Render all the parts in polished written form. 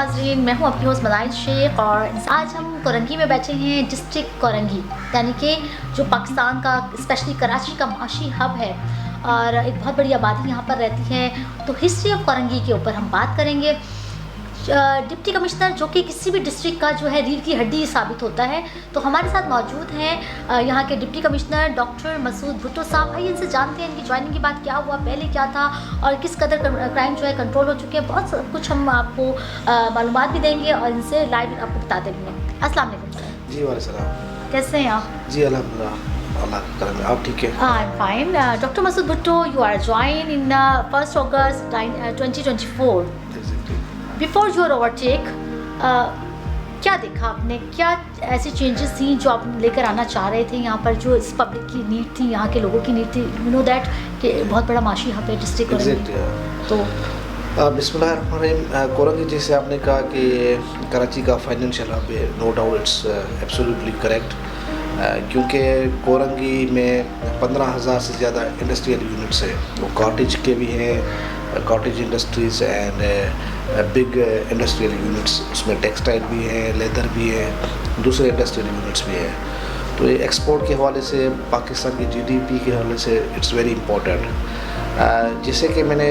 नाज़रीन, मैं हूँ आपकी होस्ट मलाइक शेख और आज हम कोरंगी में बैठे हैं। डिस्ट्रिक्ट कोरंगी यानी कि जो पाकिस्तान का स्पेशली कराची का माशी हब है और एक बहुत बड़ी आबादी यहाँ पर रहती है। तो हिस्ट्री ऑफ कोरंगी के ऊपर हम बात करेंगे। डिप्टी कमिश्नर जो कि किसी भी डिस्ट्रिक्ट का जो है रीढ़ की हड्डी साबित होता है, तो हमारे साथ मौजूद हैं यहाँ के deputy commissioner doctor Masood Bhutto sahab. आइए इनसे जानते हैं इनकी ज्वाइनिंग के बाद क्या हुआ, पहले क्या था और किस कदर क्राइम जो है कंट्रोल हो चुके हैं। बहुत कुछ हम आपको मालूमात भी देंगे और इनसे लाइव आपको बताते भी हैं। अस्सलाम वालेकुम। जी वालेकुम। कैसे हैं आप? जी अल्हम्दुलिल्लाह, अल्लाह का करम है। आप ठीक है? I am fine. Doctor Masood Bhutto, you are join in 1 August 2024। Before your overtake क्या देखा आपने, क्या ऐसी चेंजेस थी जो आप लेकर आना चाह रहे थे यहाँ पर, जो इस पब्लिक की नीड थी, यहाँ के लोगों की नीड थी? यू नो दैट कि बहुत बड़ा माशी हब है डिस्ट्रिक्ट कोरंगी। तो बिस्मिल्लाहिर्रहमानिर्रहीम। कोरंगी जैसे आपने कहा कि कराची का फाइनेंशियल हब है, no doubt it's absolutely correct, क्योंकि कोरंगी में 15,000 से ज़्यादा इंडस्ट्रियल यूनिट्स हैं। वो कॉटेज के भी हैं, cottage industries and big industrial units, उसमें टेक्सटाइल भी है, लेदर भी है, दूसरे इंडस्ट्रियल यूनिट्स भी हैं। तो ये एक्सपोर्ट के हवाले से, पाकिस्तान की जीडीपी के हवाले से इट्स वेरी इम्पोर्टेंट। जैसे कि मैंने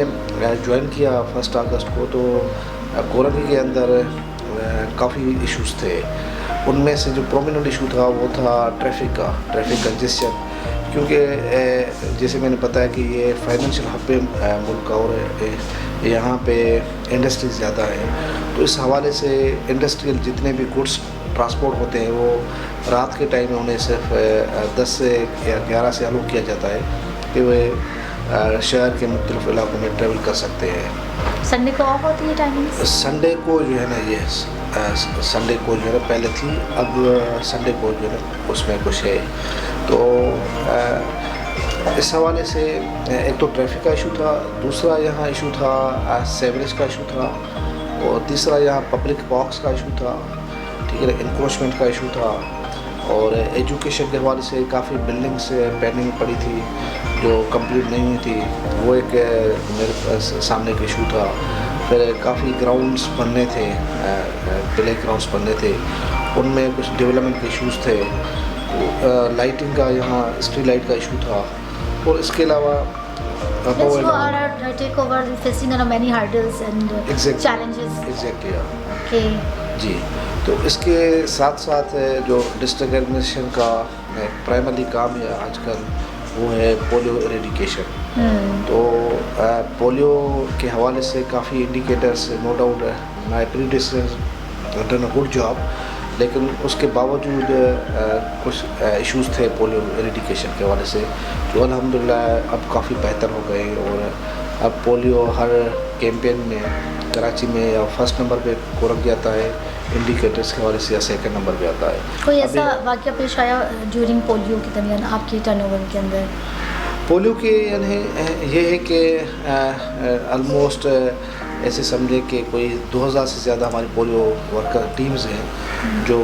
ज्वाइन किया 1 अगस्त को, तो कोरंगी के अंदर काफ़ी इश्यूज़ थे। उनमें से जो प्रोमिनेंट इशू था वो था ट्रैफिक कंजेशन, क्योंकि जैसे मैंने बताया कि ये फाइनेंशियल हब पे मुल्क का और यहाँ पे इंडस्ट्रीज ज़्यादा है। तो इस हवाले से इंडस्ट्रियल जितने भी गुड्स ट्रांसपोर्ट होते हैं वो रात के टाइम में उन्हें सिर्फ 10 से या 11 से अलाउ किया जाता है कि वे शहर के मुख्तलिफ इलाकों में ट्रेवल कर सकते हैं। संडे को ऑफ होती है टाइमिंग? संडे को जो है ना, ये संडे को जो है पहले थी, अब संडे को जो है उसमें कुछ है। तो इस हवाले से एक तो ट्रैफिक का इशू था, दूसरा यहाँ इशू था सेवरेज का इशू था, और तीसरा यहाँ पब्लिक वॉक्स का इशू था, ठीक है, इंक्रोचमेंट का इशू था, और एजुकेशन के हवाले से काफ़ी बिल्डिंग्स पेंडिंग पड़ी थी जो कंप्लीट नहीं हुई थी, वो एक मेरे सामने का इशू था। फिर काफ़ी ग्राउंड्स बनने थे, प्ले ग्राउंड्स बनने थे, उनमें कुछ डेवलपमेंट के इश्यूज़ थे। लाइटिंग का यहाँ स्ट्रीट लाइट का इशू था, और इसके अलावा जी। तो इसके साथ साथ जो डिस्ट्रिक्ट एडमिनिस्ट्रेशन का प्राइमरी काम है आजकल, वो है पोलियो एरेडिकेशन। तो पोलियो के हवाले से काफ़ी indicators, no doubt my predecessor done a good job, लेकिन उसके बावजूद कुछ इश्यूज़ थे पोलियो एरेडिकेशन के हवाले से, जो अल्हम्दुलिल्लाह अब काफ़ी बेहतर हो गए। और अब पोलियो हर कैंपेन में कराची में या फर्स्ट नंबर पे कोरंगी आता है इंडिकेटर्स के हवाले से, या सेकंड नंबर पे आता है। कोई ऐसा वाक़या पेश आया ड्यूरिंग पोलियो के दरमियान आपके टर्नओवर के अंदर? पोलियो के यानी ये है कि ऑलमोस्ट ऐसे समझे कि कोई 2000 से ज़्यादा हमारी पोलियो वर्कर टीम्स हैं जो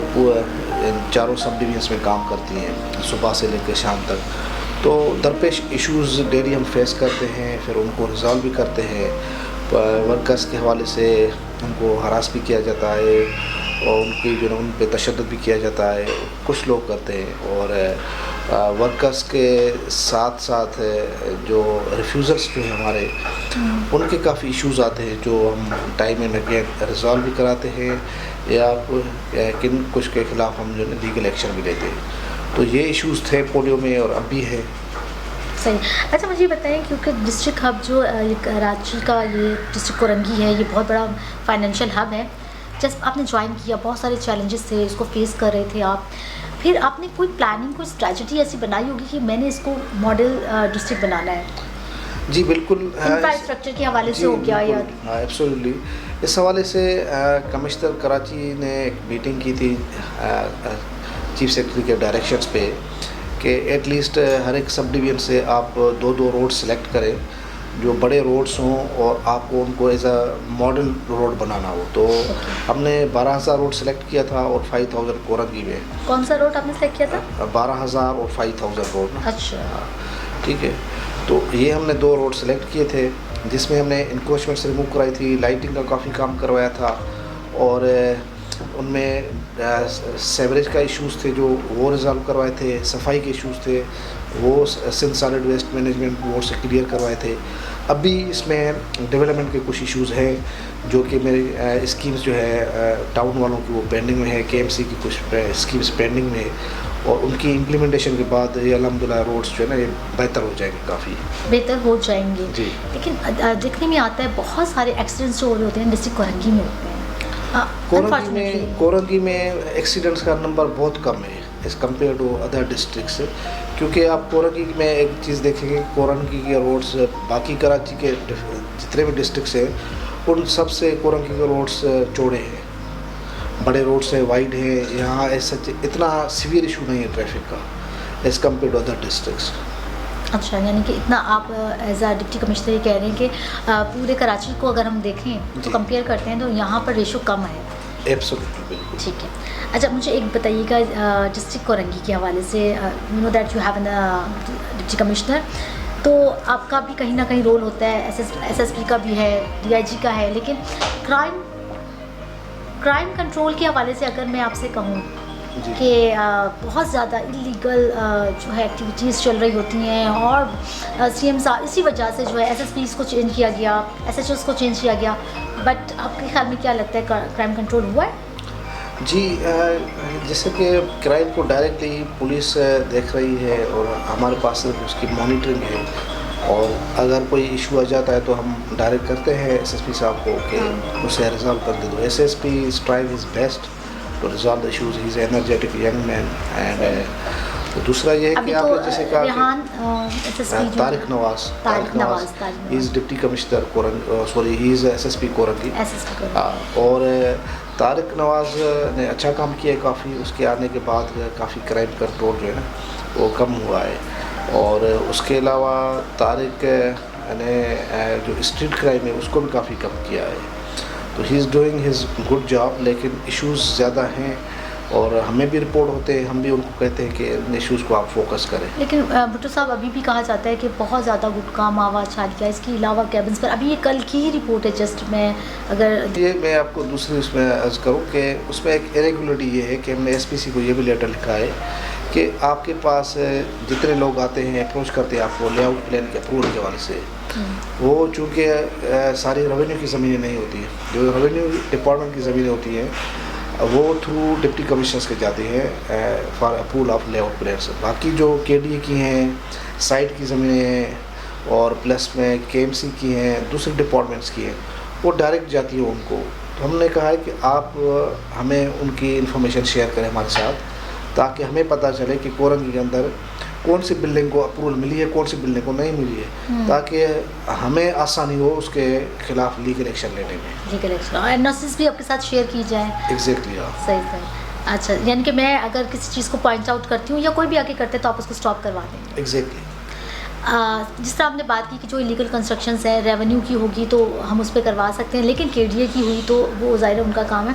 इन चारों सब डिवीजन्स में काम करती हैं सुबह से लेकर शाम तक। तो दरपेश इश्यूज़ डेली हम फेस करते हैं, फिर उनको रिजॉल्व भी करते हैं। वर्कर्स के हवाले से उनको हरास भी किया जाता है और उनकी जो उन पर तशद्दुद भी किया जाता है, कुछ लोग करते हैं। और वर्कर्स के साथ साथ जो रिफ्यूज़र्स जो हैं हमारे, उनके काफ़ी इश्यूज़ आते हैं जो हम टाइम एंड अगेन रिजॉल्व भी कराते हैं, या कुछ के ख़िलाफ़ हम जो है लीगल एक्शन भी लेते हैं। तो ये इश्यूज़ थे पोलियो में और अब भी है। सही। अच्छा मुझे बताएं, क्योंकि डिस्ट्रिक्ट हब जो कराची का ये डिस्ट्रिक्ट कोरंगी है, ये बहुत बड़ा फाइनेंशियल हब है। जब आपने ज्वाइन किया बहुत सारे चैलेंजेस थे, इसको फेस कर रहे थे आप, फिर आपने कोई प्लानिंग, कोई स्ट्रैटेजी ऐसी बनाई होगी कि मैंने इसको मॉडल डिस्ट्रिक्ट बनाना है? जी बिल्कुल। इंफ्रास्ट्रक्चर के हवाले से हो गया या? एब्सोल्युटली। इस हवाले से कमिश्नर कराची ने एक मीटिंग की थी चीफ सेक्रेटरी के डायरेक्शंस पे कि एटलीस्ट हर एक सब डिवीज़न से आप 2-2 रोड सेलेक्ट करें जो बड़े रोड्स हों और आपको उनको एज अ मॉडल रोड बनाना हो। तो हमने 12,000 रोड सेलेक्ट किया था और 5,000 कोरंगी में। कौन सा रोड आपने सेलेक्ट किया था? 12,000 और 5,000 रोड। अच्छा, ठीक है। तो ये हमने 2 रोड सेलेक्ट किए थे, जिसमें हमने इंक्रोचमेंट से रिमूव कराई थी, लाइटिंग का काफ़ी काम करवाया था, और उनमें सेवरेज का इश्यूज़ थे जो वो रिज़ॉल्व करवाए थे, सफाई के इश्यूज़ थे वो Sindh solid waste management board से क्लियर करवाए थे। अभी इसमें डेवलपमेंट के कुछ इश्यूज़ हैं जो कि मेरी स्कीम्स जो है टाउन वालों की वो पेंडिंग में है, केएमसी की कुछ स्कीम्स पेंडिंग में है और उनकी इम्प्लीमेंटेशन के बाद ये अल्हम्दुलिल्लाह रोड्स जो है ना ये बेहतर हो जाएंगे, काफ़ी बेहतर हो जाएंगे जी। लेकिन देखने में आता है बहुत सारे एक्सीडेंट्स जो हो रहे होते हैं डिस्ट्रिक्ट कोरंगी में होते हैं। कोरंगी में एक्सीडेंट्स का नंबर बहुत कम है as compare to other district से, क्योंकि आप कोरंगी में एक चीज़ देखेंगे, कोरंगी के रोड्स बाकी कराची के जितने भी डिस्ट्रिक्ट हैं उन सब से कोरंगी के रोड्स चौड़े हैं, बड़े रोड्स हैं, वाइड है। यहाँ ऐसा इतना सीवियर इशू नहीं है ट्रैफिक का as compare to other districts. अच्छा, यानी कि इतना आप एज अ डिप्टी कमिश्नर ये कह रहे हैं कि पूरे कराची को अगर हम देखें तो कंपेयर करते हैं तो यहाँ पर रेशो कम है। एब्सोल्युटली, बिल्कुल। ठीक है। अच्छा, मुझे एक बताइएगा डिस्ट्रिक्ट कोरंगी के हवाले से, you know that you have an deputy commissioner, तो आपका भी कहीं ना कहीं रोल होता है, एसएसपी का भी है, डीआईजी का है, लेकिन क्राइम कंट्रोल के हवाले से अगर मैं आपसे कहूँ कि बहुत ज़्यादा इलीगल जो है एक्टिविटीज़ चल रही होती हैं और सीएम साहब इसी वजह से जो है एसएसपीज़ को चेंज किया गया, एसएचओज़ को चेंज किया गया, बट आपके ख्याल में क्या लगता है क्राइम कंट्रोल हुआ है? जी, जैसे कि क्राइम को डायरेक्टली पुलिस देख रही है और हमारे पास उसकी मॉनिटरिंग है और अगर कोई इशू आ जाता है तो हम डायरेक्ट करते हैं एसएसपी साहब को कि उसे रिजॉल्व कर दे। तो SSP is trying his best to resolve the issues, he is energetic young man. And तो दूसरा ये है कि आपने जैसे कहा Tariq Nawaz he is deputy commissioner sorry he is SSP Korangi. और तारिक नवाज ने अच्छा काम किया है काफ़ी, उसके आने के बाद काफ़ी क्राइम कंट्रोल जो है ना वो कम हुआ है। और उसके अलावा तारिक ने जो स्ट्रीट क्राइम है उसको भी काफ़ी कम किया है, तो he is doing his good job. लेकिन इश्यूज़ ज़्यादा हैं और हमें भी रिपोर्ट होते हैं, हम भी उनको कहते हैं कि इन इश्यूज़ को आप फोकस करें। लेकिन भुट्टो साहब अभी भी कहा जाता है कि बहुत ज़्यादा गुटखा मावा छालिया, इसके अलावा कैबिन्स पर, अभी ये कल की ही रिपोर्ट है जस्ट, मैं अगर ये मैं आपको दूसरी उसमें अर्ज करूँ कि उसमें एक इरेगुलरिटी ये है कि हमने एसपीसी को ये भी लेटर लिखा है कि आपके पास जितने लोग आते हैं अप्रोच करते हैं आपको लेआउट प्लान के अप्रूवल के हवाले से, वो चूँकि सारी रेवेन्यू की ज़मीनें नहीं होती हैं, जो रेवेन्यू डिपार्टमेंट की ज़मीनें होती हैं वो थ्रू डिप्टी कमिश्नर्स के जाते हैं for approval of layout plan से। बाकी जो केडीए की हैं, साइट की ज़मीनें हैं और प्लस में केएमसी की हैं, दूसरे डिपार्टमेंट्स की हैं, वो डायरेक्ट जाती है उनको। तो हमने कहा है कि आप हमें उनकी इन्फॉर्मेशन शेयर करें हमारे साथ, ताकि हमें पता चले कि कोरंगी के अंदर कौन सी बिल्डिंग को अप्रूवल मिली है, कौन सी बिल्डिंग को नहीं मिली है, ताकि हमें आसानी हो उसके खिलाफ लीगल एक्शन लेने में। लीगल एक्शन और एनओसीज भी आपके साथ शेयर की जाए। एग्जैक्टली, सही सही। अच्छा, यानी कि मैं अगर किसी चीज़ को पॉइंट आउट करती हूँ या कोई भी आके करते हैं तो आप उसको स्टॉप करवा दें। एग्जैक्टली। जिस तरह आपने बात की कि जो इलीगल कंस्ट्रक्शंस है रेवेन्यू की होगी तो हम उस पर करवा सकते हैं, लेकिन केडीए की हुई तो वो ज़ाहिर उनका काम है।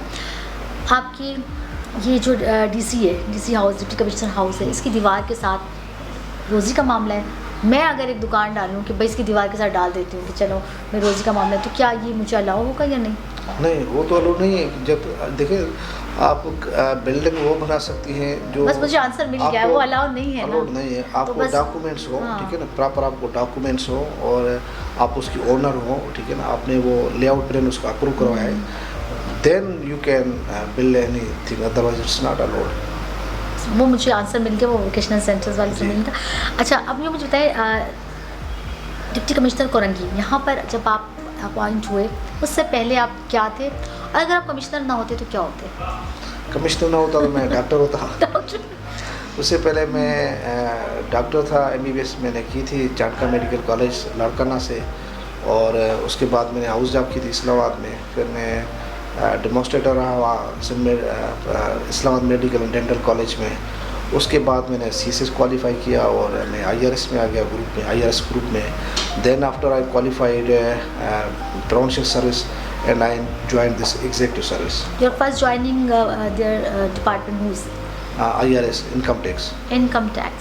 आपकी ये जो डीसी है, DC house, deputy commissioner house है, इसकी दीवार के साथ रोज़ी का मामला है। मैं अगर एक दुकान डालूँ कि भाई इसकी दीवार के साथ डाल देती हूँ कि चलो मैं रोज़ी का मामला है, तो क्या ये मुझे अलाउ होगा या नहीं? नहीं, वो तो अलाउ नहीं है। जब देखिए आप बिल्डिंग वो बना सकती हैं जो, बस मुझे आंसर मिल गया, वो अलाउ नहीं है ना? अलाउड नहीं है। आपको डॉक्यूमेंट्स हो, ठीक है ना, प्रॉपर आपको डॉक्यूमेंट्स हो और आप उसकी ओनर हो, ठीक है ना, आपने वो लेआउट प्लान उसका अप्रूव करवाया है, then you can build anything, otherwise it's not allowed. वो मुझे आंसर मिल गया, वो वोकेशनल सेंटर्स वाले से मिल गया। अच्छा, अब ये मुझे बताए डिप्टी कमिश्नर कोरंगी, यहाँ पर जब आप अपॉइंट हुए उससे पहले आप क्या थे, और अगर आप कमिश्नर ना होते तो क्या होते? कमिश्नर ना होता तो मैं डॉक्टर होता। उससे पहले मैं डॉक्टर था, MBBS मैंने की थी चाणका मेडिकल कॉलेज लाड़काना से, और उसके बाद मैंने हाउस जॉब की थी इस्लामाबाद में। फिर मैं डेमोस्ट्रेटर रहा वहाँ Islamabad medical and dental college में। उसके बाद मैंने CSS क्वालिफाई किया और मैं IRS में आ गया, ग्रुप में, IRS ग्रुप में। Then after I qualified provincial service and I joined this executive service. Your first joining their department who is? IRS, income tax. Income tax.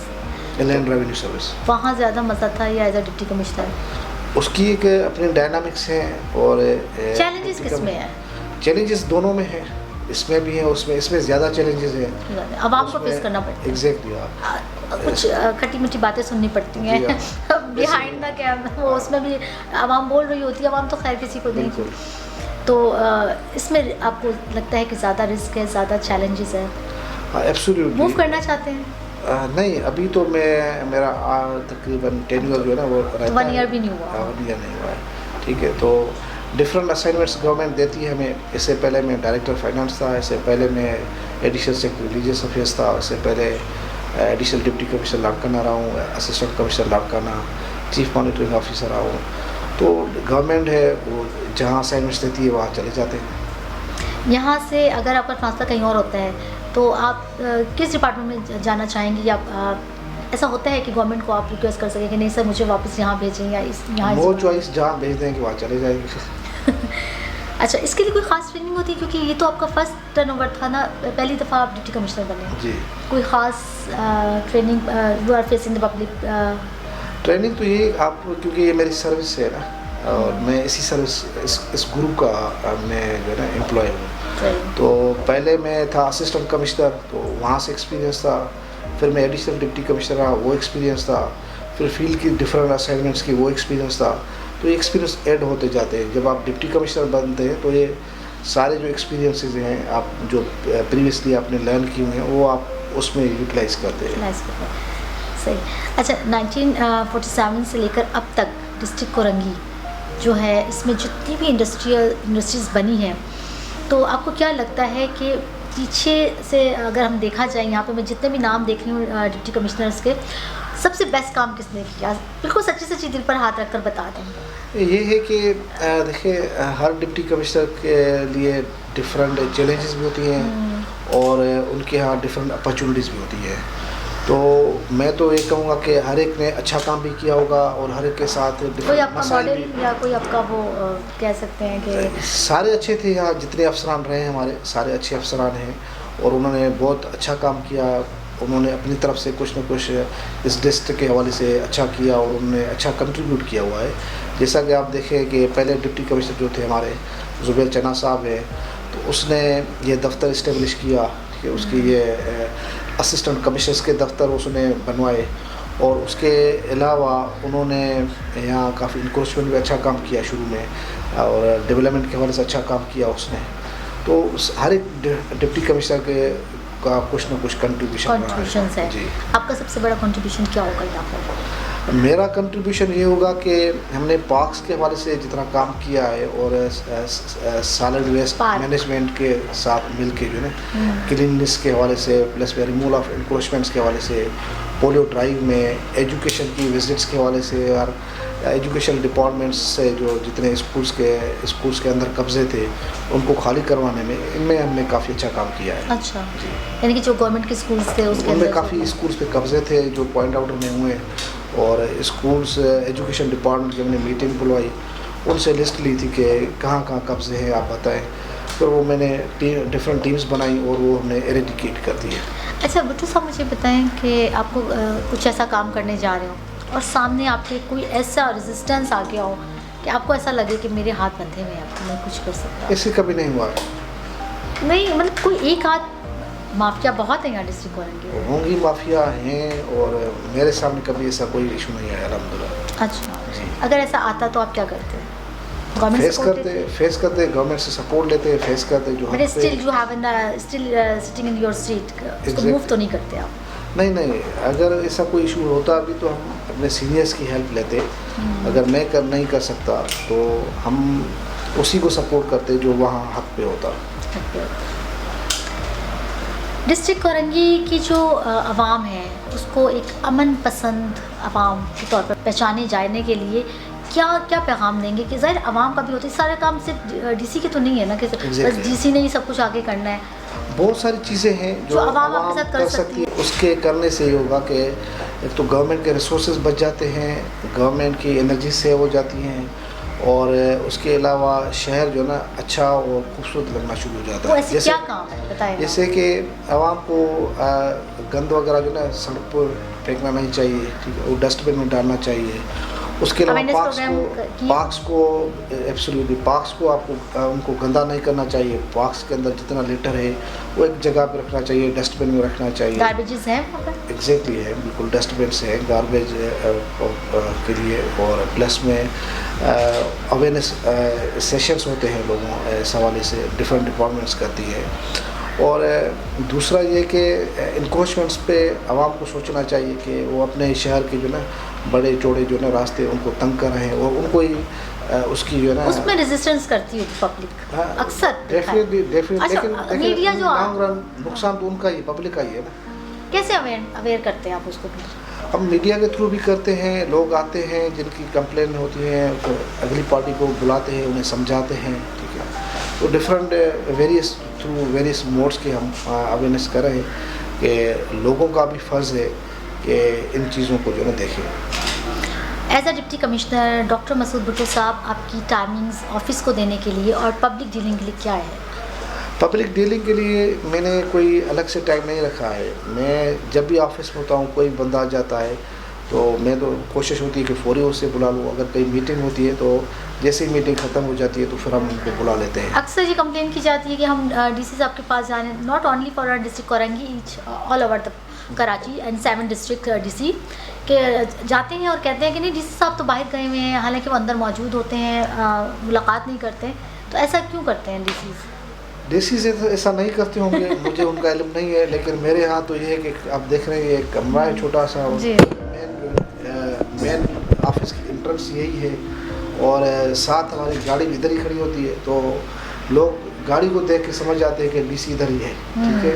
Inland Revenue Service. वहाँ ज़्यादा मज़ा था या as a deputy commissioner? उसकी एक अपने dynamics हैं और चैलेंजेस किस में है? चैलेंजेस दोनों में है, इसमें भी है उसमें, इसमें ज़्यादा चैलेंजेस है। आवाम को फेस करना पड़ता है। एग्जैक्टली। कुछ खट्टी मीठी बातें सुननी पड़ती हैं बिहाइंड द कैमरा, वो उसमें भी आवाम बोल रही होती है, आवाम तो खैर किसी को नहीं। बिल्कुल। तो इसमें आपको लगता है कि ज़्यादा रिस्क है, ज़्यादा चैलेंजेस है, हाँ एब्सोल्युटली। मूव करना चाहते हैं? नहीं, अभी तो मेरा तकरीबन 10 ईयर जो है ना वो रहता है। 1 ईयर भी नहीं हुआ। 1 ईयर नहीं हुआ है, ठीक है। तो डिफरेंट असाइनमेंट्स गवर्नमेंट देती है हमें। इससे पहले मैं डायरेक्टर फाइनेंस था, इससे पहले मैं एडिशनल सेक्रेटरी रिलीजियस अफेयर्स था, इससे पहले एडिशनल डिप्टी कमिश्नर लाड़काना रहा हूँ, assistant commissioner Larkana, chief monitoring officer रहा हूँ। तो गवर्नमेंट है वो जहाँ असाइनमेंट्स देती है वहाँ चले जाते हैं। यहाँ से अगर आपका ट्रांसफ़र कहीं और होता है तो आप किस डिपार्टमेंट में जाना चाहेंगे, या ऐसा होता है कि गवर्नमेंट को आप रिक्वेस्ट कर सकें कि नहीं सर मुझे वापस यहाँ भेजें, या यहाँ नो चॉइस, जहाँ भेज दें कि वहाँ चले जाएंगे। अच्छा, इसके लिए कोई ख़ास ट्रेनिंग होती है, क्योंकि ये तो आपका फर्स्ट टर्नओवर था ना, पहली दफ़ा आप डिप्टी कमिश्नर बने जी। कोई ख़ास training you are facing the public? Training तो ये आप, क्योंकि ये मेरी सर्विस है ना, और मैं इसी सर्विस इस ग्रुप का मैं जो है ना एम्प्लॉय हूँ। तो पहले मैं था असिस्टेंट कमिश्नर, तो वहाँ से एक्सपीरियंस था। फिर मैं एडिशनल डिप्टी कमिश्नर रहा, वो एक्सपीरियंस था। फिर फील्ड की डिफरेंट असाइनमेंट्स की वो एक्सपीरियंस था। तो ये एक्सपीरियंस ऐड होते जाते हैं। जब आप डिप्टी कमिश्नर बनते हैं तो ये सारे जो एक्सपीरियंसेस हैं आप जो प्रीवियसली आपने लर्न किए हुए हैं वो आप उसमें यूटिलाइज करते हैं। सही। अच्छा, 1947 से लेकर अब तक डिस्ट्रिक्ट कोरंगी जो है, इसमें जितनी भी इंडस्ट्रीज़ बनी हैं, तो आपको क्या लगता है कि पीछे से अगर हम देखा जाए, यहाँ पे मैं जितने भी नाम देख रही हूँ डिप्टी कमिश्नर्स के, सबसे बेस्ट काम किसने किया? बिल्कुल सच्ची सच्ची दिल पर हाथ रखकर बता दें। ये है कि देखिए हर डिप्टी कमिश्नर के लिए डिफरेंट चैलेंजेस भी होती हैं और उनके यहाँ डिफरेंट अपॉर्चुनिटीज़ भी होती हैं। तो मैं तो ये कहूँगा कि हर एक ने अच्छा काम भी किया होगा और हर एक के साथ कोई आपका मॉडल या कोई आपका वो कह सकते हैं कि सारे अच्छे थे। यहाँ जितने अफसरान रहे हैं हमारे सारे अच्छे अफसरान हैं और उन्होंने बहुत अच्छा काम किया। उन्होंने अपनी तरफ से कुछ न कुछ इस डिस्ट्रिक्ट के हवाले से अच्छा किया और उन्होंने अच्छा कंट्रीब्यूट किया हुआ है। जैसा कि आप देखें कि पहले डिप्टी कमिश्नर जो थे हमारे जुबैर चन्ना साहब हैं, तो उसने ये दफ्तर इस्टेब्लिश किया कि उसकी ये असिस्टेंट कमिश्नर्स के दफ्तर उसने बनवाए और उसके अलावा उन्होंने यहाँ काफ़ी इंक्रोचमेंट में अच्छा काम किया शुरू में और डेवलपमेंट के हवाले से अच्छा काम किया उसने। तो हर एक डिप्टी कमिश्नर के का कुछ ना कुछ कंट्रीब्यूशन है। जी। आपका सबसे बड़ा कंट्रीब्यूशन क्या होगा यहाँ पर? मेरा कंट्रीब्यूशन ये होगा कि हमने पार्क्स के हवाले से जितना काम किया है और सॉलिड वेस्ट मैनेजमेंट के साथ मिलके जो है क्लीननेस के हवाले से प्लस रिमूवल ऑफ इंक्रोचमेंट्स के हवाले से, पोलियो ड्राइव में, एजुकेशन की विजिट्स के हवाले से और एजुकेशन डिपार्टमेंट्स से जो जितने स्कूल्स के अंदर कब्जे थे उनको खाली करवाने में, इनमें हमने काफ़ी अच्छा काम किया है। अच्छा, यानी कि जो गवर्नमेंट के स्कूल्स थे उसके उनमें काफ़ी स्कूल्स पे कब्जे थे जो पॉइंट आउट में हुए और स्कूल्स एजुकेशन डिपार्टमेंट की हमने मीटिंग बुलवाई, उनसे लिस्ट ली थी कि कहाँ कहाँ कब्जे हैं आप बताएं। फिर वो मैंने डिफरेंट टीम्स बनाई और वो हमने एरेडिकेट कर दिए। अच्छा भुट्टो साहब, मुझे बताएं कि आपको कुछ ऐसा काम करने जा रहे हो और सामने आपके कोई ऐसा रेजिस्टेंस आ गया हो कि आपको ऐसा लगे कि मेरे हाथ बंधे हुए हैं, अब मैं कुछ कर सकता? ऐसे कभी नहीं हुआ। नहीं, मतलब कोई एक आध माफिया बहुत है यहाँ डिस्ट्रिक्ट कोरंगी? होंगी, माफिया हैं और मेरे सामने कभी ऐसा कोई इशू नहीं आया अल्हम्दुलिल्लाह। अच्छा, अगर ऐसा आता तो आप क्या करते हैं? फेस करते गवर्नमेंट से सपोर्ट लेते, फेस करते जो but still you have still sitting in your seat, उसको मूव तो नहीं करते आप? नहीं, अगर ऐसा कोई इशू होता अभी तो हम अपने सीनियर्स की हेल्प लेते। अगर मैं नहीं कर सकता तो हम उसी को सपोर्ट करते जो वहाँ हक पे होता। डिस्ट्रिक्ट कोरंगी की जो आवाम है उसको एक अमन पसंद आवाम के तौर पर पहचाने जाने के लिए क्या क्या पैगाम देंगे? कि ज़ाहिर आवाम का भी होता है, सारे काम सिर्फ डीसी के तो नहीं है ना कि बस डीसी ने ही सब कुछ आगे करना है। बहुत सारी चीज़ें हैं जो आवाम आपके साथ कर सकती है। उसके करने से ये होगा कि एक तो गवर्नमेंट के रिसोर्सेज बच जाते हैं, गवर्नमेंट की एनर्जी सेव हो जाती हैं और उसके अलावा शहर जो ना अच्छा और खूबसूरत लगना शुरू हो जाता है। जैसे क्या काम है बताएं? जैसे कि आवाम को गंद वगैरह जो ना सड़क पर फेंकना नहीं चाहिए, ठीक है, वो डस्टबिन में डालना चाहिए उसके अलावा Awareness पार्क्स program को किए? पार्क्स को एब्सोल्युटली पार्क्स को आपको उनको गंदा नहीं करना चाहिए। पार्क्स के अंदर जितना लिटर है वो एक जगह पे रखना चाहिए, डस्टबिन में रखना चाहिए। गार्बेजेस हैं वहाँ पर? एग्जैक्टली है, बिल्कुल डस्टबिन से है गार्बेज के लिए। और प्लस में अवेयरनेस सेशंस होते हैं लोगों इस हवाले से, डिफरेंट डिपार्टमेंट्स करती है। और दूसरा ये कि इंक्रोचमेंट्स पे आवाम को सोचना चाहिए कि वो अपने शहर के जो ना बड़े चौड़े जो ना रास्ते उनको तंग कर रहे हैं और उनको ही उसकी जो है ना उसमें रेजिस्टेंस करती है पब्लिक अक्सर। डेफिनेटली अच्छा, लेकिन मीडिया जो लॉन्ग रन नुकसान तो उनका ही, पब्लिक का ही है ना। कैसे अवेयर करते हैं आप उसको? हम मीडिया के थ्रू भी करते हैं, लोग आते हैं जिनकी कंप्लेन होती है तो अगली पार्टी को बुलाते हैं, उन्हें समझाते हैं, ठीक है। तो डिफरेंट वेरियस मोड्स के हम अवेयरनेस कर रहे हैं कि लोगों का भी फ़र्ज़ है कि इन चीज़ों को जो है देखें। As a deputy commissioner doctor Masood Bhutto साहब, आपकी टाइमिंग्स ऑफिस को देने के लिए और पब्लिक डीलिंग के लिए क्या है? पब्लिक डीलिंग के लिए मैंने कोई अलग से टाइम नहीं रखा है। मैं जब भी ऑफिस में होता हूँ, कोई बंदा आ जाता है तो मैं तो कोशिश होती है कि फ़ौरी उससे बुला लूँ। अगर कहीं मीटिंग होती है तो जैसे ही मीटिंग ख़त्म हो जाती है तो फिर हम उनको बुला लेते हैं। अक्सर ये कंप्लेन की जाती है कि हम डीसी साहब के पास जाने, not only for our district Korangi, all over the Karachi and 7 district DC के जाते हैं और कहते हैं कि नहीं डीसी साहब तो बाहर गए हुए हैं, हालांकि वो अंदर मौजूद होते हैं, मुलाकात नहीं करते हैं। तो ऐसा क्यों करते हैं डीसी से तो ऐसा नहीं करते होंगे, मुझे उनका इल्म नहीं है। लेकिन मेरे यहाँ तो ये है कि आप देख रहे हैं एक कमरा है छोटा सा, मेन ऑफिस की एंट्रेंस यही है और साथ हमारी गाड़ी इधर ही खड़ी होती है। तो लोग गाड़ी को देख के समझ जाते हैं कि डीसी इधर ही है, ठीक है।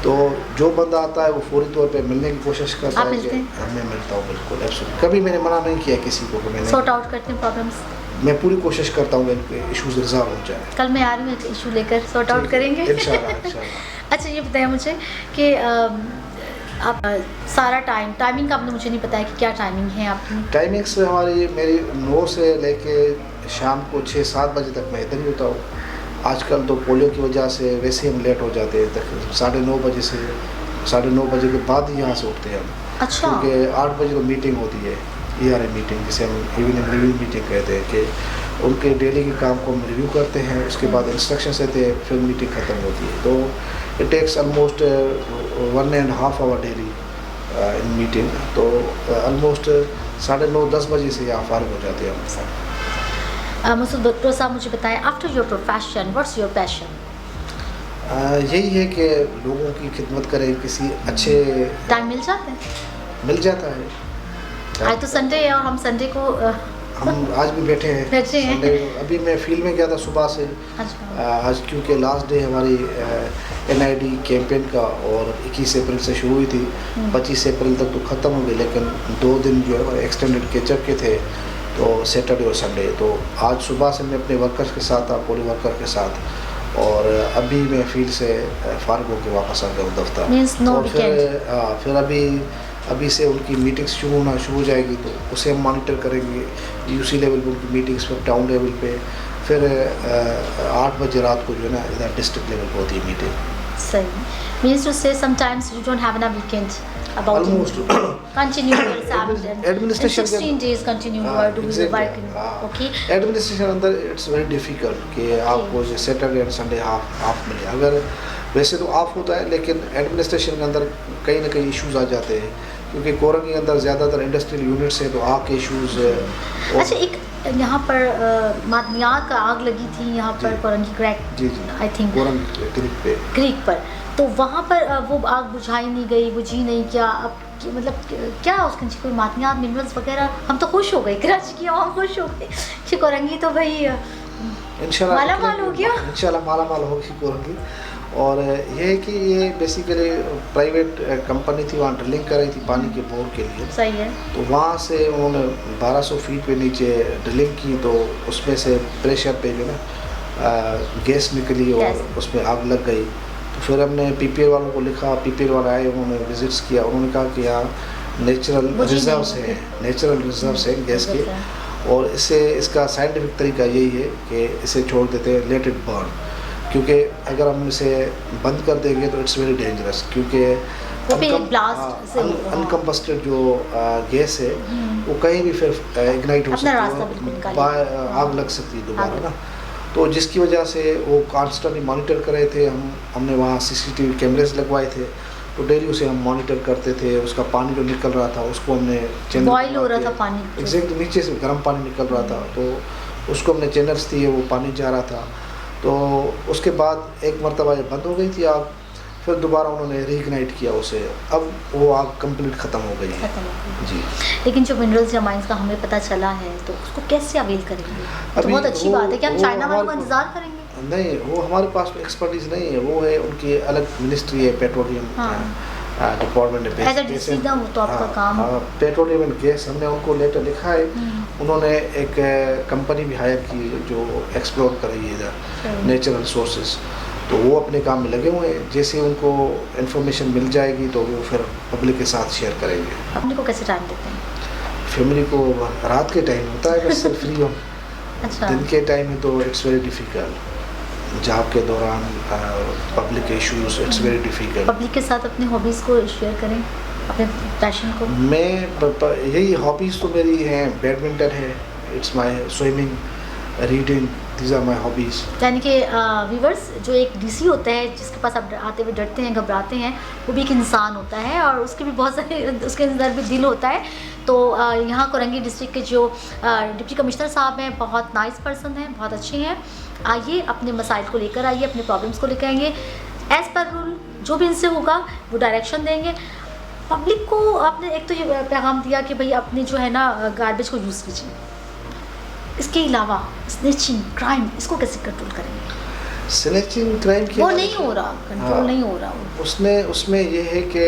तो जो बंदा आता है वो फौरी तौर पे मिलने की कोशिश करता है कि मैं मिलता हूँ, बिल्कुल एब्सोल्युटली। कभी मैंने मना नहीं किया किसी को कि मैंने सॉर्ट आउट करते हैं प्रॉब्लम्स। मैं पूरी कोशिश करता हूँ इनके इश्यूज रिजॉल्व हो जाए। कल मैं आ रही हूँ एक इशू लेकर, सॉर्ट आउट करेंगे इंशाल्लाह। अच्छा ये बताएं मुझे कि आप सारा टाइमिंग का आपने मुझे नहीं बताया कि क्या टाइमिंग है आपकी? टाइमिंग्स मेरी 9 से लेके शाम को 6-7 बजे तक मैं इधर ही होता हूँ। आजकल तो पोलियो की वजह से वैसे हम लेट हो जाते हैं, तक 9:30 बजे से 9:30 बजे के बाद ही यहाँ से उठते हैं हम। अच्छा। क्योंकि 8 बजे तो मीटिंग होती है, ERA मीटिंग, जिसे हम इवनिंग रिव्यू मीटिंग कहते हैं, कि उनके डेली के काम को हम रिव्यू करते हैं, उसके बाद इंस्ट्रक्शन देते हैं, फिर मीटिंग ख़त्म होती है। तो it takes almost 1.5 hour daily in meeting. तो ऑलमोस्ट 9:30-10 बजे से यहाँ फारिग हो जाते हैं हम। मसूद भुट्टो साहब मुझे बताएं, after your profession what's your passion? यही है कि लोगों की खिदमत करें, किसी अच्छे टाइम मिल जाता है? मिल जाता है। आज तो संडे है और हम संडे को हम आज भी बैठे हैं। संडे अभी मैं फील्ड में गया था सुबह से। अच्छा। आज क्योंकि लास्ट डे हमारी NID कैंपेन का और 21 अप्रैल से शुरू हुई थी, 25 अप्रैल तक तो ख़त्म हो गई, लेकिन 2 दिन जो है एक्सटेंडेड कैचअप के थे, तो सैटरडे और संडे। तो आज सुबह से मैं अपने वर्कर्स के साथ था, पूरे वर्कर के साथ, और अभी मैं फील्ड से फारिग होकर वापस आ गया हूँ दफ्तर। no और फिर अभी से उनकी मीटिंग्स शुरू हो जाएगी, तो उसे हम मॉनिटर करेंगे UC लेवल पे उनकी मीटिंग्स, फिर टाउन लेवल पे, फिर 8 बजे रात को जो है ना इधर डिस्ट्रिक्ट लेवल पे होती है मीटिंग। सही। Means to say sometimes you don't have enough weekend about Almost. continue your exam. Administration 16 days continue you are doing your working. Okay. Administration अंदर इट्स वेरी डिफ़िकल्ट कि आपको सैटरडे एंड संडे हाफ मिले। अगर वैसे तो of होता है, लेकिन एडमिनिस्ट्रेशन के अंदर कहीं ना कहीं इश्यूज आ जाते हैं, क्योंकि कोरंग के अंदर ज़्यादातर इंडस्ट्रियल यूनिट्स हैं, तो आग के इश्यूज। अच्छा, एक यहाँ पर मादनियात का आग लगी थी यहाँ पर कोरंगी क्रैक, जी आई थिंक कोरंग क्रीक पर, तो वहाँ पर वो आग बुझाई नहीं गई, बुझी नहीं क्या? अब मतलब क्या उसके नीचे कोई मादनियात मिनरल्स वगैरह? हम तो खुश हो गए, कराची की आवाम खुश हो गई कि कोरंगी तो भाई इंशाल्लाह मालामाल हो गया। इंशाल्लाह मालामाल होगी कोरंगी। और ये है कि ये बेसिकली प्राइवेट कंपनी थी, वहाँ ड्रिलिंग कर रही थी पानी के बोर के लिए। सही है। तो वहाँ से उन्होंने 1200 फीट पे नीचे ड्रिलिंग की, तो उसमें से प्रेशर पे जो ना गैस निकली और उसमें आग लग गई। तो फिर हमने PPL वालों को लिखा, PPL वाले आए, उन्होंने विजिट्स किया, उन्होंने कहा कि यहाँ नेचुरल रिजर्व्स हैं गैस के, और इसका साइंटिफिक तरीका यही है कि इसे छोड़ देते हैं, लेट इट बर्न। क्योंकि अगर हम इसे बंद कर देंगे तो इट्स वेरी डेंजरस, क्योंकि वो भी एक ब्लास्ट से अनकम्बस्टेड जो गैस है वो कहीं भी फिर इग्नाइट हो अपना सकती रास्ता बिल्कुल है, निकालेगी। आग लग सकती है दोबारा आग ना। तो जिसकी वजह से वो कॉन्स्टेंटली मॉनिटर कर रहे थे। हमने वहाँ CCTV कैमरेज लगवाए थे, तो डेली उसे हम मॉनिटर करते थे। उसका पानी जो निकल रहा था उसको हमने चैनल बॉयल हो रहा था पानी, एग्जैक्ट नीचे से गर्म पानी निकल रहा था, तो उसको हमने चैनल्स दिए, वो पानी जा रहा था। तो उसके बाद एक मरतबा ये बंद हो गई थी आग, फिर दोबारा उन्होंने रीइग्नाइट किया उसे, अब वो आग कंप्लीट ख़त्म हो गई है जी। लेकिन जो मिनरल्स या माइंस का हमें पता चला है तो उसको कैसे अवेल करेंगे? तो बहुत अच्छी बात है कि हम चाइना वालों का इंतजार करेंगे। नहीं, वो हमारे पास एक्सपर्टीज नहीं है, वो है उनकी अलग मिनिस्ट्री है, पेट्रोलियम डिपार्टमेंट है। एज अ डिसीजन वो तो आपका काम है। पेट्रोलियम एंड गैस, हमने उनको लेटर लिखा है। उन्होंने एक कंपनी भी हायर की जो एक्सप्लोर कर रही है इधर नेचुरल रिसोर्सेज, तो वो अपने काम में लगे हुए हैं। जैसे उनको इन्फॉर्मेशन मिल जाएगी तो वो फिर पब्लिक के साथ शेयर करेंगे। अपने को कैसे टाइम देते हैं? फैमिली को रात के टाइम होता है बस फ्री हो। अच्छा, दिन के टाइम में तो इट्स वेरी डिफ़िकल्ट, जॉब के दौरान public issues, it's very difficult. Public के साथ अपनी हॉबीज़ को शेयर करें, अपने पैशन को। मैं यही हॉबीज़ तो मेरी हैं, बैडमिंटन है, it's my swimming, reading, these are my hobbies. यानी कि व्यूवर्स, जो एक डीसी होता है जिसके पास आप आते हुए डरते हैं, घबराते हैं, वो भी एक इंसान होता है और उसके भी बहुत सारे उसके अंदर भी दिल होता है। तो यहाँ कोरंगी डिस्ट्रिक्ट के जो डिप्टी कमिश्नर साहब हैं, बहुत नाइस पर्सन हैं, बहुत अच्छे हैं। आइए अपने मसाइल को लेकर आइए, अपने प्रॉब्लम्स को लेकर आएंगे, एज़ पर रूल जो भी इनसे होगा वो डायरेक्शन देंगे। पब्लिक को आपने एक तो ये पैगाम दिया कि भाई अपने जो है ना गार्बेज को यूज़ कीजिए, इसके अलावा स्नैचिंग क्राइम इसको कैसे कंट्रोल करेंगे? स्नैचिंग क्राइम की वो नहीं हो रहा, कंट्रोल नहीं हो रहा। उसमें ये है कि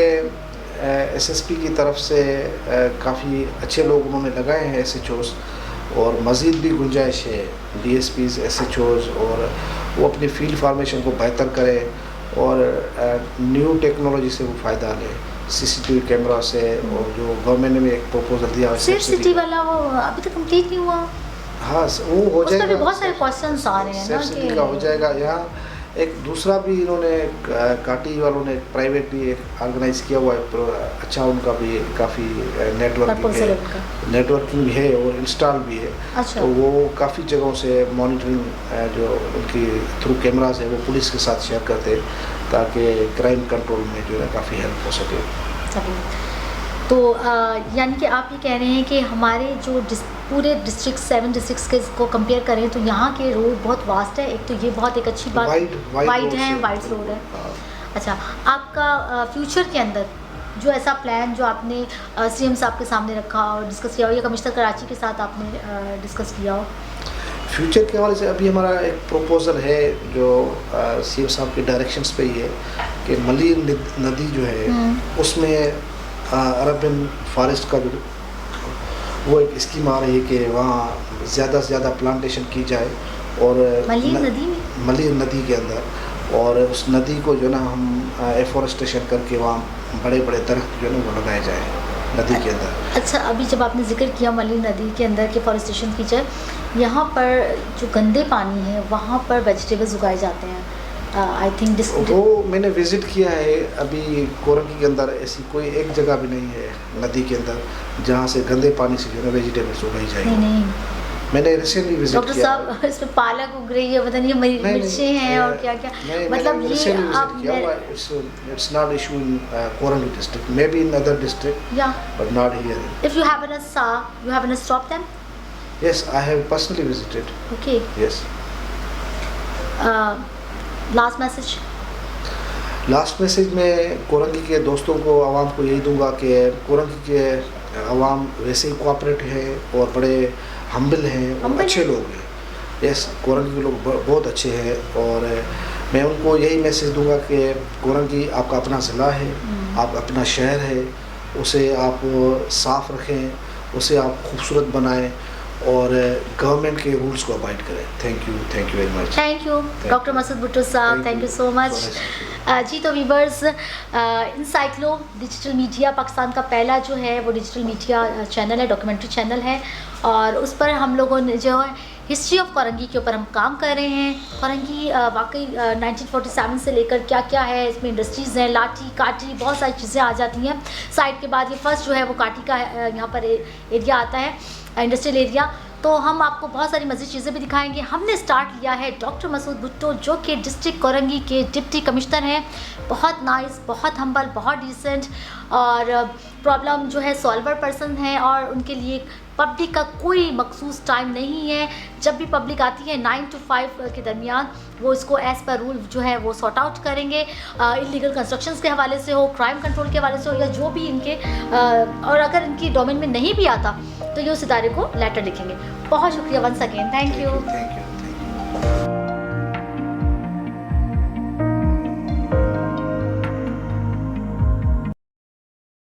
SSP की तरफ से काफ़ी अच्छे लोग उन्होंने लगाए हैं SHOs, और मज़ीद भी गुंजाइश है DSPs, SHOs, और वो अपनी फील्ड फार्मेशन को बेहतर करें और न्यू टेक्नोलॉजी से वो फ़ायदा लें, CCTV कैमरा से। और जो गवर्नमेंट ने भी एक प्रपोजल दिया सिर्फ सिटी वाला वो अभी तक कंप्लीट नहीं हुआ। हाँ, वो हो जाएगा। भी बहुत सारे क्वेश्चंस आ रहे हैं ना कि का हो जाएगा। यहाँ एक दूसरा भी इन्होंने काटी वालों ने प्राइवेट भी एक ऑर्गेनाइज किया हुआ है, अच्छा उनका भी काफ़ी नेटवर्किंग भी है और इंस्टॉल भी है। अच्छा। तो वो काफ़ी जगहों से मॉनिटरिंग जो उनकी थ्रू कैमरास है वो पुलिस के साथ शेयर करते हैं, ताकि क्राइम कंट्रोल में जो है काफ़ी हेल्प हो सके। तो यानी कि आप ये कह रहे हैं कि हमारे जो पूरे डिस्ट्रिक्ट 7 डिस्ट्रिक्ट्स के को कंपेयर करें तो यहाँ के रोड बहुत वास्ट है। एक तो ये बहुत एक अच्छी बात, वाइड है, वाइड रोड है। अच्छा, आपका फ्यूचर के अंदर जो ऐसा प्लान जो आपने CM साहब के सामने रखा और डिस्कस किया हो, या कमिश्नर कराची के साथ आपने डिस्कस किया हो? फ्यूचर के हवाले से अभी हमारा एक प्रपोजल है जो CM साहब के डायरेक्शंस पे ही है कि मलिर नदी जो है उसमें अरबन फॉरेस्ट का वो एक स्कीम आ रही है कि वहाँ ज़्यादा से ज़्यादा प्लांटेशन की जाए, और मलिर नदी के अंदर, और उस नदी को जो ना हम एफोरेस्टेशन करके वहाँ बड़े बड़े दरख्त जो है ना वो लगाए जाए नदी के अंदर। अच्छा, अभी जब आपने जिक्र किया मलिर नदी के अंदर के फॉरेस्टेशन की जाए, यहाँ पर जो गंदे पानी है वहाँ पर वेजिटेबल्स उगाए जाते हैं। आई थिंक वो मैंने विज़िट किया है। अभी कोरंगी के अंदर ऐसी कोई एक जगह भी नहीं है नदी के अंदर जहाँ से गंदे पानी से जो है वेजिटेबल्स उगाई जाएगी। नहीं, मैंने रिसेंटली विजिट किया। डॉक्टर साहब, इसमें पालक उग रही है, पता नहीं मिर्चें हैं और क्या क्या, मतलब ये आप it's not issue in Korangi district, may be in other district, but not here. If you have you haven't stopped them? Yes, I have personally visited. Okay. Yes. Last message में कोरंगी के दोस्तों को, आवाम को यही दूंगा कि कोरंगी के आवाम वैसे ही कोऑपरेटिव है और बड़े हम्बल हैं और अच्छे लोग हैं। यस, कोरंगी के लोग बहुत अच्छे हैं, और मैं उनको यही मैसेज दूंगा कि कोरंगी आपका अपना ज़िला है, आप अपना शहर है, उसे आप साफ़ रखें, उसे आप खूबसूरत बनाएं और गवर्नमेंट के रूल्स को अवॉइड करें। Thank you very much. Thank you doctor Masood Bhutto साहब, थैंक यू सो मच। जी, तो viewers, encyclo digital media Pakistan का पहला जो है वो डिजिटल मीडिया चैनल है, डॉक्यूमेंट्री चैनल है, और उस पर हम लोगों ने जो है हिस्ट्री ऑफ कोरंगी के ऊपर हम काम कर रहे हैं। कोरंगी वाकई 1947 से लेकर क्या क्या है, इसमें इंडस्ट्रीज़ हैं, लाठी काठी बहुत सारी चीज़ें आ जाती हैं। साइड के बाद ये फर्स्ट जो है वो काठी का यहाँ पर एरिया आता है, इंडस्ट्रियल एरिया। तो हम आपको बहुत सारी मज़ीद चीज़ें भी दिखाएंगे। हमने स्टार्ट लिया है डॉक्टर मसूद भुट्टो, जो कि डिस्ट्रिक्ट कोरंगी के डिप्टी कमिश्नर हैं। बहुत नाइस, बहुत हम्बल, बहुत डिसेंट और प्रॉब्लम जो है सॉल्वर पर्सन है, और उनके लिए पब्लिक का कोई मखसूस टाइम नहीं है। जब भी पब्लिक आती है 9 to 5 के दरमियान वो इसको एज़ पर रूल जो है वो सॉर्ट आउट करेंगे। इलीगल कंस्ट्रक्शंस के हवाले से हो, क्राइम कंट्रोल के हवाले से हो, या जो भी इनके और अगर इनकी डोमेन में नहीं भी आता तो ये उस इदारे को लेटर लिखेंगे। बहुत शुक्रिया वंस अगेन, थैंक यू।